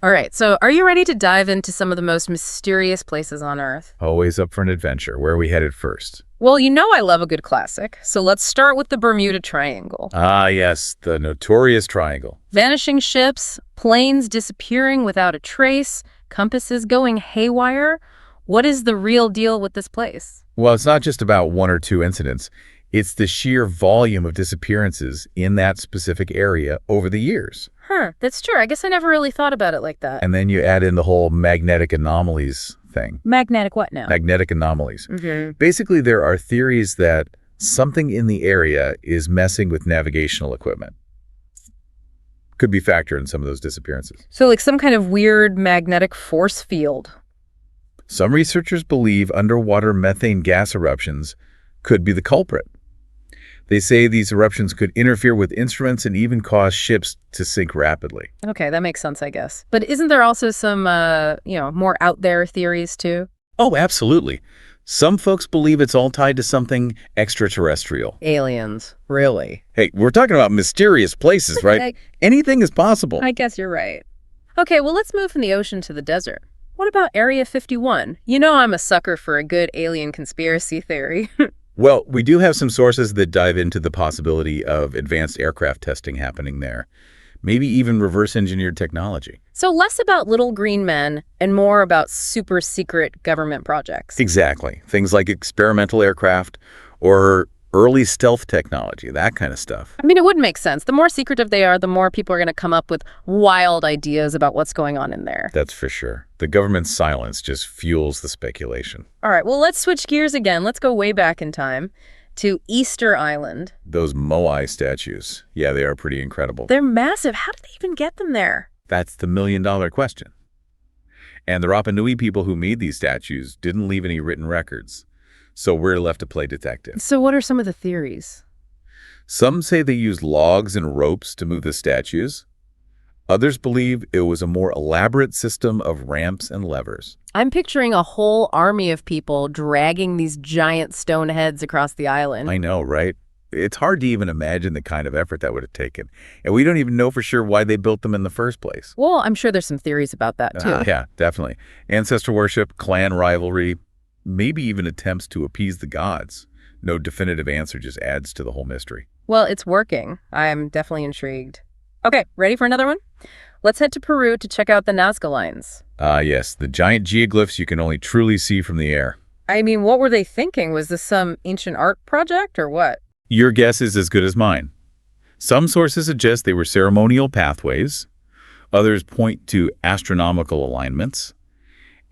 All right, so are you ready to dive into some of the most mysterious places on Earth? Always up for an adventure. Where are we headed first? Well, you know I love a good classic, so let's start with the Bermuda Triangle. Ah, yes, the notorious triangle. Vanishing ships, planes disappearing without a trace, compasses going haywire. What is the real deal with this place? Well, it's not just about one or two incidents. It's the sheer volume of disappearances in that specific area over the years. Huh, that's true. I guess I never really thought about it like that. And then you add in the whole magnetic anomalies thing. Magnetic what now? Magnetic anomalies. Mm-hmm. Basically, there are theories that something in the area is messing with navigational equipment. Could be factored in some of those disappearances. So like some kind of weird magnetic force field. Some researchers believe underwater methane gas eruptions could be the culprit. They say these eruptions could interfere with instruments and even cause ships to sink rapidly. Okay, that makes sense, I guess. But isn't there also some, more out there theories too? Oh, absolutely. Some folks believe it's all tied to something extraterrestrial. Aliens. Really? Hey, we're talking about mysterious places, right? Anything is possible. I guess you're right. Okay, well, let's move from the ocean to the desert. What about Area 51? You know I'm a sucker for a good alien conspiracy theory. Well, we do have some sources that dive into the possibility of advanced aircraft testing happening there. Maybe even reverse-engineered technology. So less about little green men and more about super secret government projects. Exactly. Things like experimental aircraft or early stealth technology, that kind of stuff. I mean, it would make sense. The more secretive they are, the more people are going to come up with wild ideas about what's going on in there. That's for sure. The government's silence just fuels the speculation. All right, well, let's switch gears again. Let's go way back in time to Easter Island. Those Moai statues, yeah, they are pretty incredible. They're massive. How did they even get them there? That's the million-dollar question. And the Rapa Nui people who made these statues didn't leave any written records. So we're left to play detective. So what are some of the theories? Some say they used logs and ropes to move the statues. Others believe it was a more elaborate system of ramps and levers. I'm picturing a whole army of people dragging these giant stone heads across the island. I know, right? It's hard to even imagine the kind of effort that would have taken. And we don't even know for sure why they built them in the first place. Well, I'm sure there's some theories about that, too. Yeah, definitely. Ancestor worship, clan rivalry, maybe even attempts to appease the gods. No definitive answer, just adds to the whole mystery. Well, it's working. I'm definitely intrigued. Okay, ready for another one? Let's head to Peru to check out the Nazca Lines. Ah, yes, the giant geoglyphs you can only truly see from the air. I mean, what were they thinking? Was this some ancient art project or what? Your guess is as good as mine. Some sources suggest they were ceremonial pathways. Others point to astronomical alignments.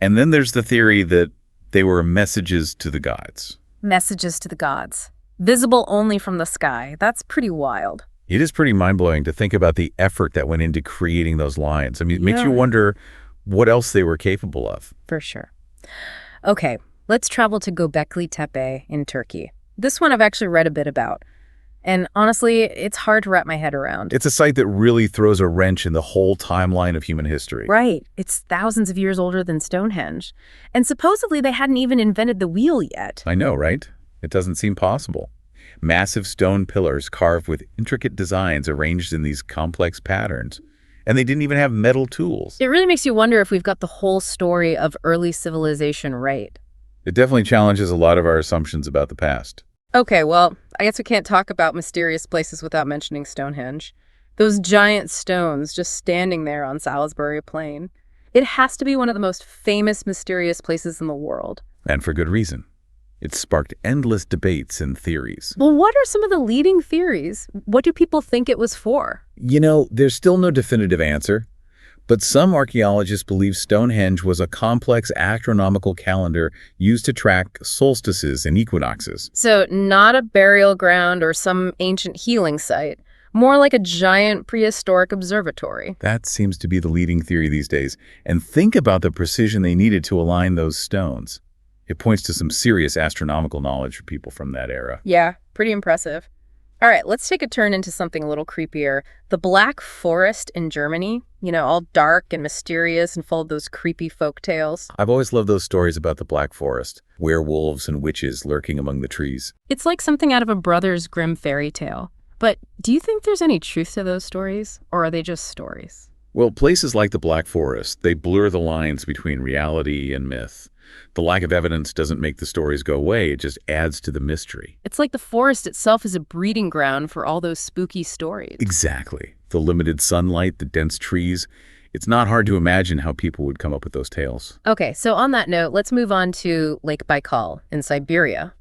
And then there's the theory that they were messages to the gods. Messages to the gods. Visible only from the sky. That's pretty wild. It is pretty mind-blowing to think about the effort that went into creating those lines. I mean, it makes you wonder what else they were capable of. For sure. Okay, let's travel to Göbekli Tepe in Turkey. This one I've actually read a bit about. And honestly, it's hard to wrap my head around. It's a site that really throws a wrench in the whole timeline of human history. Right. It's thousands of years older than Stonehenge. And supposedly they hadn't even invented the wheel yet. I know, right? It doesn't seem possible. Massive stone pillars carved with intricate designs arranged in these complex patterns. And they didn't even have metal tools. It really makes you wonder if we've got the whole story of early civilization right. It definitely challenges a lot of our assumptions about the past. Okay, well, I guess we can't talk about mysterious places without mentioning Stonehenge. Those giant stones just standing there on Salisbury Plain. It has to be one of the most famous, mysterious places in the world. And for good reason. It sparked endless debates and theories. Well, what are some of the leading theories? What do people think it was for? You know, there's still no definitive answer, but some archaeologists believe Stonehenge was a complex astronomical calendar used to track solstices and equinoxes. So not a burial ground or some ancient healing site, more like a giant prehistoric observatory. That seems to be the leading theory these days. And think about the precision they needed to align those stones. It points to some serious astronomical knowledge for people from that era. Yeah, pretty impressive. All right, let's take a turn into something a little creepier. The Black Forest in Germany, all dark and mysterious and full of those creepy folk tales. I've always loved those stories about the Black Forest, werewolves and witches lurking among the trees. It's like something out of a Brothers Grimm fairy tale. But do you think there's any truth to those stories, or are they just stories? Well, places like the Black Forest, they blur the lines between reality and myth. The lack of evidence doesn't make the stories go away, it just adds to the mystery. It's like the forest itself is a breeding ground for all those spooky stories. Exactly. The limited sunlight, the dense trees. It's not hard to imagine how people would come up with those tales. Okay, so on that note, let's move on to Lake Baikal in Siberia.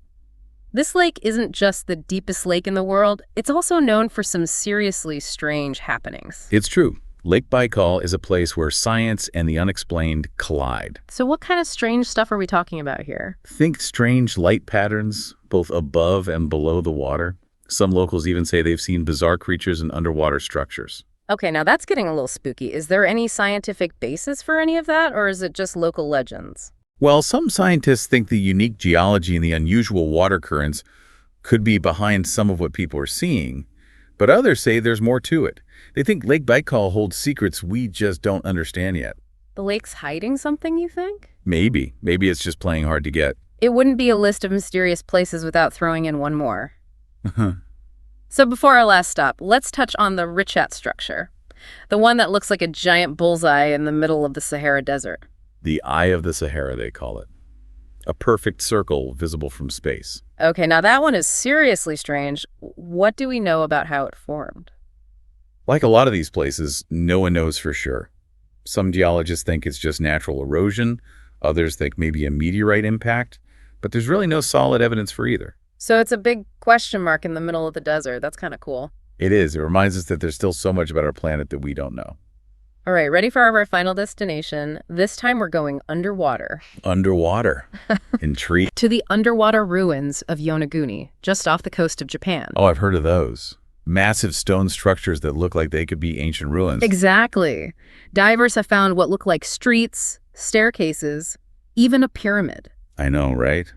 This lake isn't just the deepest lake in the world, it's also known for some seriously strange happenings. It's true. Lake Baikal is a place where science and the unexplained collide. So what kind of strange stuff are we talking about here? Think strange light patterns, both above and below the water. Some locals even say they've seen bizarre creatures in underwater structures. Okay, now that's getting a little spooky. Is there any scientific basis for any of that, or is it just local legends? Well, some scientists think the unique geology and the unusual water currents could be behind some of what people are seeing, but others say there's more to it. They think Lake Baikal holds secrets we just don't understand yet. The lake's hiding something, you think? Maybe. Maybe it's just playing hard to get. It wouldn't be a list of mysterious places without throwing in one more. So before our last stop, let's touch on the Richat structure. The one that looks like a giant bullseye in the middle of the Sahara Desert. The Eye of the Sahara, they call it. A perfect circle visible from space. Okay, now that one is seriously strange. What do we know about how it formed? Like a lot of these places, no one knows for sure. Some geologists think it's just natural erosion. Others think maybe a meteorite impact. But there's really no solid evidence for either. So it's a big question mark in the middle of the desert. That's kind of cool. It is. It reminds us that there's still so much about our planet that we don't know. All right, ready for our final destination? This time we're going underwater. Underwater. Intrigued. To the underwater ruins of Yonaguni, just off the coast of Japan. Oh, I've heard of those. Massive stone structures that look like they could be ancient ruins. Exactly. Divers have found what look like streets, staircases, even a pyramid. I know, right?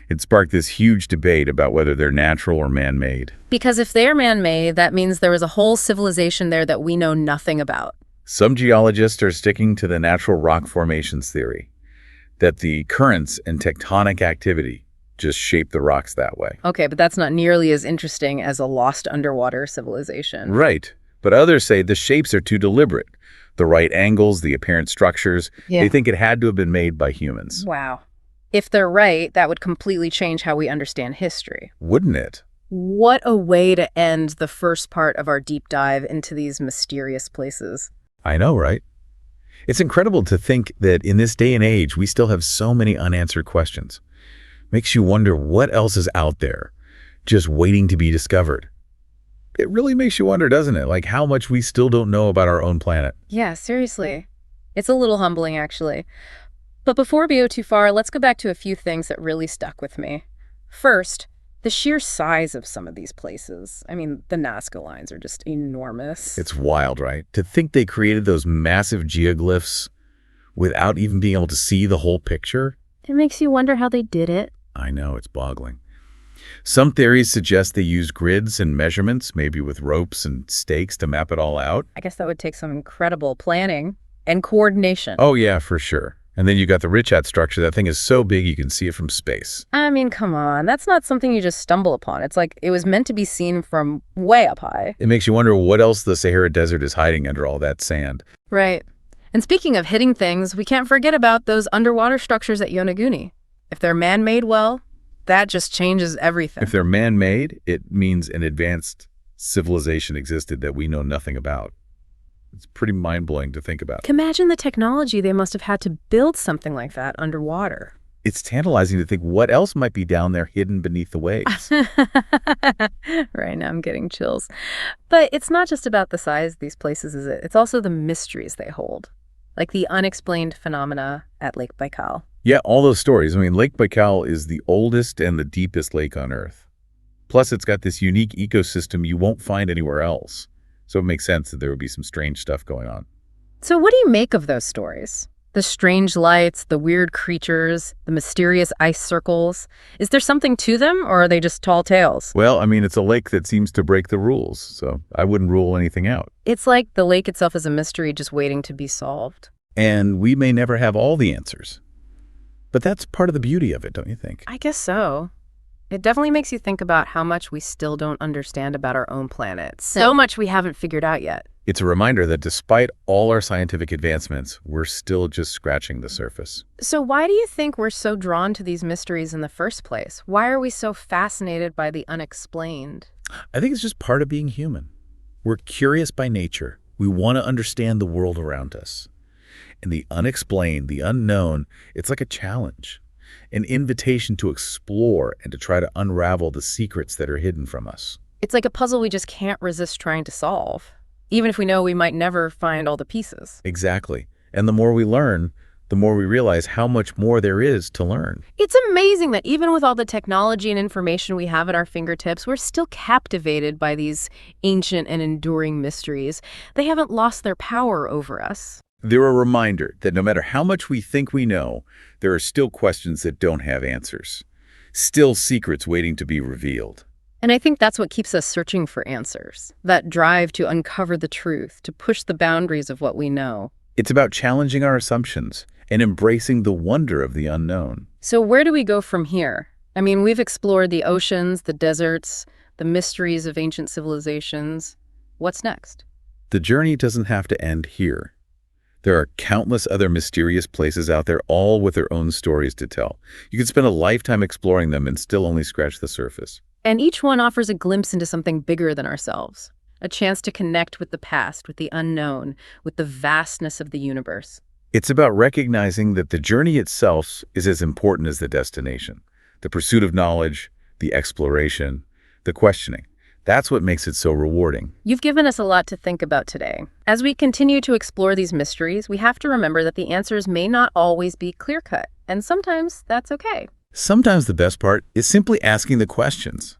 It sparked this huge debate about whether they're natural or man-made. Because if they're man-made, that means there was a whole civilization there that we know nothing about. Some geologists are sticking to the natural rock formations theory, that the currents and tectonic activity just shape the rocks that way. Okay, but that's not nearly as interesting as a lost underwater civilization. Right. But others say the shapes are too deliberate. The right angles, the apparent structures, they think it had to have been made by humans. Wow. If they're right, that would completely change how we understand history. Wouldn't it? What a way to end the first part of our deep dive into these mysterious places. I know, right? It's incredible to think that in this day and age, we still have so many unanswered questions. Makes you wonder what else is out there, just waiting to be discovered. It really makes you wonder, doesn't it? Like how much we still don't know about our own planet. Yeah, seriously. It's a little humbling, actually. But before we go too far, let's go back to a few things that really stuck with me. First, the sheer size of some of these places. I mean, the Nazca lines are just enormous. It's wild, right? To think they created those massive geoglyphs without even being able to see the whole picture. It makes you wonder how they did it. I know, it's boggling. Some theories suggest they use grids and measurements, maybe with ropes and stakes to map it all out. I guess that would take some incredible planning and coordination. Oh yeah, for sure. And then you got the Richat structure. That thing is so big you can see it from space. I mean, come on. That's not something you just stumble upon. It's like it was meant to be seen from way up high. It makes you wonder what else the Sahara Desert is hiding under all that sand. Right. And speaking of hitting things, we can't forget about those underwater structures at Yonaguni. If they're man-made, well, that just changes everything. If they're man-made, it means an advanced civilization existed that we know nothing about. It's pretty mind-blowing to think about. Imagine the technology they must have had to build something like that underwater. It's tantalizing to think what else might be down there hidden beneath the waves. Right, now I'm getting chills. But it's not just about the size of these places, is it? It's also the mysteries they hold, like the unexplained phenomena at Lake Baikal. Yeah, all those stories. I mean, Lake Baikal is the oldest and the deepest lake on Earth. Plus, it's got this unique ecosystem you won't find anywhere else. So it makes sense that there would be some strange stuff going on. So what do you make of those stories? The strange lights, the weird creatures, the mysterious ice circles. Is there something to them, or are they just tall tales? Well, I mean, it's a lake that seems to break the rules, so I wouldn't rule anything out. It's like the lake itself is a mystery just waiting to be solved. And we may never have all the answers. But that's part of the beauty of it, don't you think? I guess so. It definitely makes you think about how much we still don't understand about our own planet. So much we haven't figured out yet. It's a reminder that despite all our scientific advancements, we're still just scratching the surface. So why do you think we're so drawn to these mysteries in the first place? Why are we so fascinated by the unexplained? I think it's just part of being human. We're curious by nature. We want to understand the world around us. And the unexplained, the unknown, it's like a challenge, an invitation to explore and to try to unravel the secrets that are hidden from us. It's like a puzzle we just can't resist trying to solve, even if we know we might never find all the pieces. Exactly. And the more we learn, the more we realize how much more there is to learn. It's amazing that even with all the technology and information we have at our fingertips, we're still captivated by these ancient and enduring mysteries. They haven't lost their power over us. They're a reminder that no matter how much we think we know, there are still questions that don't have answers. Still secrets waiting to be revealed. And I think that's what keeps us searching for answers, that drive to uncover the truth, to push the boundaries of what we know. It's about challenging our assumptions and embracing the wonder of the unknown. So where do we go from here? I mean, we've explored the oceans, the deserts, the mysteries of ancient civilizations. What's next? The journey doesn't have to end here. There are countless other mysterious places out there, all with their own stories to tell. You could spend a lifetime exploring them and still only scratch the surface. And each one offers a glimpse into something bigger than ourselves, a chance to connect with the past, with the unknown, with the vastness of the universe. It's about recognizing that the journey itself is as important as the destination. The pursuit of knowledge, the exploration, the questioning. That's what makes it so rewarding. You've given us a lot to think about today. As we continue to explore these mysteries, we have to remember that the answers may not always be clear-cut, and sometimes that's okay. Sometimes the best part is simply asking the questions,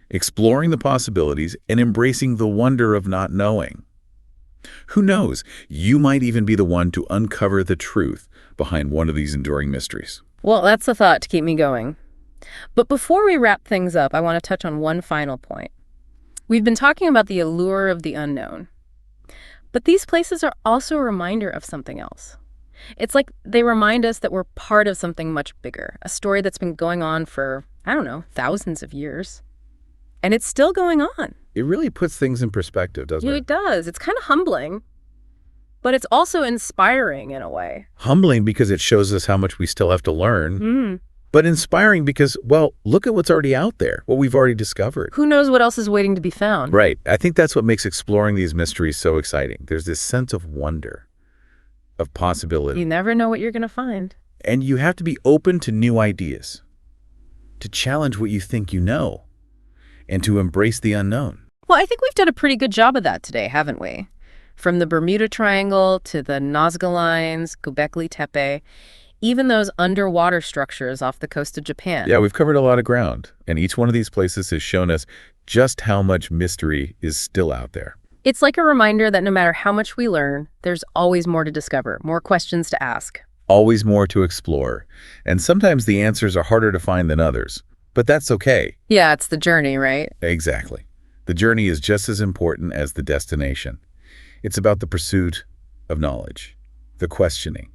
exploring the possibilities, and embracing the wonder of not knowing. Who knows, you might even be the one to uncover the truth behind one of these enduring mysteries. Well, that's a thought to keep me going. But before we wrap things up, I want to touch on one final point. We've been talking about the allure of the unknown. But these places are also a reminder of something else. It's like they remind us that we're part of something much bigger, a story that's been going on for, I don't know, thousands of years. And it's still going on. It really puts things in perspective, doesn't Yeah, it? it does. It's kind of humbling, but it's also inspiring in a way. Humbling because it shows us how much we still have to learn, Mm. but inspiring because, well, look at what's already out there, what we've already discovered. Who knows what else is waiting to be found? Right. I think that's what makes exploring these mysteries so exciting. There's this sense of wonder, of possibility. You never know what you're going to find. And you have to be open to new ideas, to challenge what you think you know, and to embrace the unknown. Well, I think we've done a pretty good job of that today, haven't we? From the Bermuda Triangle to the Nazca Lines, Göbekli Tepe, even those underwater structures off the coast of Japan. Yeah, we've covered a lot of ground, and each one of these places has shown us just how much mystery is still out there. It's like a reminder that no matter how much we learn, there's always more to discover, more questions to ask. Always more to explore, and sometimes the answers are harder to find than others, but that's okay. Yeah, it's the journey, right? Exactly. The journey is just as important as the destination. It's about the pursuit of knowledge, the questioning,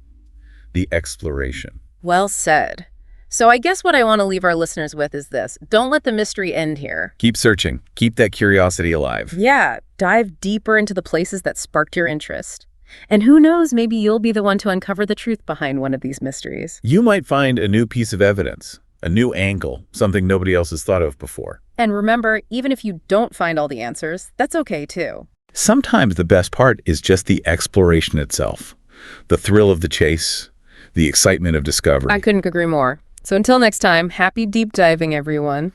the exploration. Well said. So I guess what I want to leave our listeners with is this. Don't let the mystery end here. Keep searching. Keep that curiosity alive. Yeah, dive deeper into the places that sparked your interest. And who knows, maybe you'll be the one to uncover the truth behind one of these mysteries. You might find a new piece of evidence, a new angle, something nobody else has thought of before. And remember, even if you don't find all the answers, that's okay too. Sometimes the best part is just the exploration itself, the thrill of the chase, the excitement of discovery. I couldn't agree more. So until next time, happy deep diving, everyone.